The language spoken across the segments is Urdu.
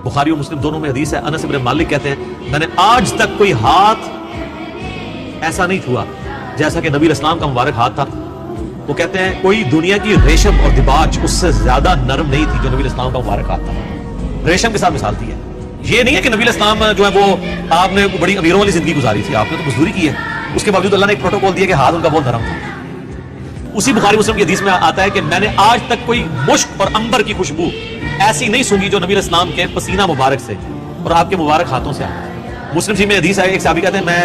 بخاری اور مسلم دونوں میں حدیث ہے، انس بن مالک کہتے ہیں میں نے آج تک کوئی ہاتھ ایسا نہیں چھوا جیسا کہ نبی علیہ السلام کا مبارک ہاتھ تھا۔ وہ کہتے ہیں کوئی دنیا کی ریشم اور دباج اس سے زیادہ نرم نہیں تھی جو نبی علیہ السلام کا مبارک ہاتھ تھا۔ ریشم کے ساتھ مثال دی ہے۔ یہ نہیں ہے کہ نبی علیہ السلام جو ہے وہ آپ نے بڑی امیروں والی زندگی گزاری تھی، آپ نے تو مزدوری کی ہے، اس کے باوجود اللہ نے ایک پروٹوکول دیا کہ ہاتھ ان کا بہت نرم تھا۔ اسی بخاری مسلم کی حدیث میں آتا ہے کہ میں نے آج تک کوئی مشک اور عنبر کی خوشبو ایسی نہیں سونگھی جو نبی علیہ السلام کے پسینہ مبارک سے اور آپ کے مبارک ہاتھوں سے آتی۔ مسلم جی میں حدیث ہے، ایک صحابی کہتے ہیں میں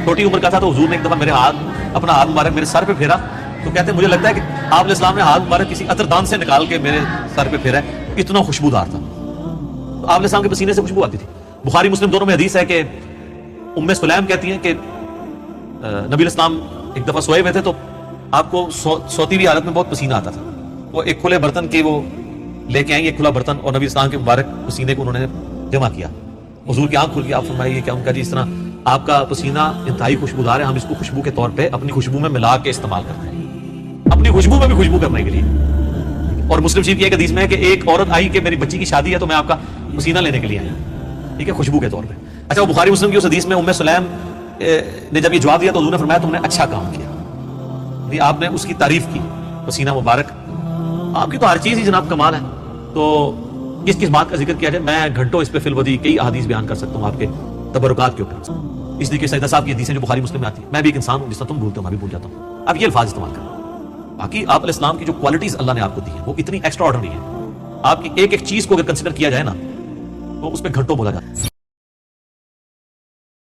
چھوٹی عمر کا تھا تو حضور نے ایک دفعہ میرے اپنا ہاتھ مبارک میرے سر پہ پھیرا، تو کہتے ہیں مجھے لگتا ہے کہ آپ علیہ السلام نے ہاتھ مبارک کسی عطر دان سے نکال کے میرے سر پہ پھیرا ہے، اتنا خوشبودار تھا۔ تو آپ علیہ السلام کے پسینے سے خوشبو آتی تھی۔ بخاری مسلم دونوں میں حدیث ہے کہ ام سلیم کہتی ہیں کہ نبی علیہ السلام ایک دفعہ سوئے ہوئے تھے تو آپ کو سوتی ہوئی حالت میں بہت پسینہ آتا تھا، وہ ایک کھلے برتن کے وہ لے کے آئیں، ایک کھلا برتن، اور نبی اسلام کے مبارک پسینے کو انہوں نے جمع کیا۔ حضور کی آنکھ کھل گئی، آپ فرمائیے کیا؟ ان کا جی اس طرح آپ کا پسینہ انتہائی خوشبودار ہے، ہم اس کو خوشبو کے طور پہ اپنی خوشبو میں ملا کے استعمال کرتے ہیں، اپنی خوشبو میں بھی خوشبو کرنے کے لیے۔ اور مسلم شریف کی ایک حدیث میں ہے کہ ایک عورت آئی کہ میری بچی کی شادی ہے تو میں آپ کا پسینہ لینے کے لیے آیا، ٹھیک ہے، خوشبو کے طور پہ۔ اچھا، وہ بخاری مسلم کی اس حدیث میں ام سلیم نے جب یہ جواب دیا تو حضور نے فرمایا تم نے اچھا کام کیا، آپ نے اس کی تعریف کی، پسینہ مبارک۔ آپ کی تو ہر چیز ہی جناب کمال ہے، تو کس کس بات کا ذکر کیا جائے؟ میں گھنٹوں اس پہ فی الودی کئی احادیث بیان کر سکتا ہوں آپ کے تبرکات کے اوپر، اس لیے کہ سیدہ صاحب کی حدیثیں جو بخاری مسلم میں آتی ہیں، میں بھی ایک انسان ہوں، جس طرح تم بھولتے ہو میں بھی بھول جاتا ہوں، آپ یہ الفاظ استعمال کریں۔ باقی آپ علیہ السلام کی جو کوالٹیز اللہ نے آپ کو دی ہیں وہ اتنی ایکسٹرا آرڈنری ہے، آپ کی ایک ایک چیز کو اگر کنسیڈر کیا جائے نا تو اس پہ گھنٹوں بولا جاتا ہے۔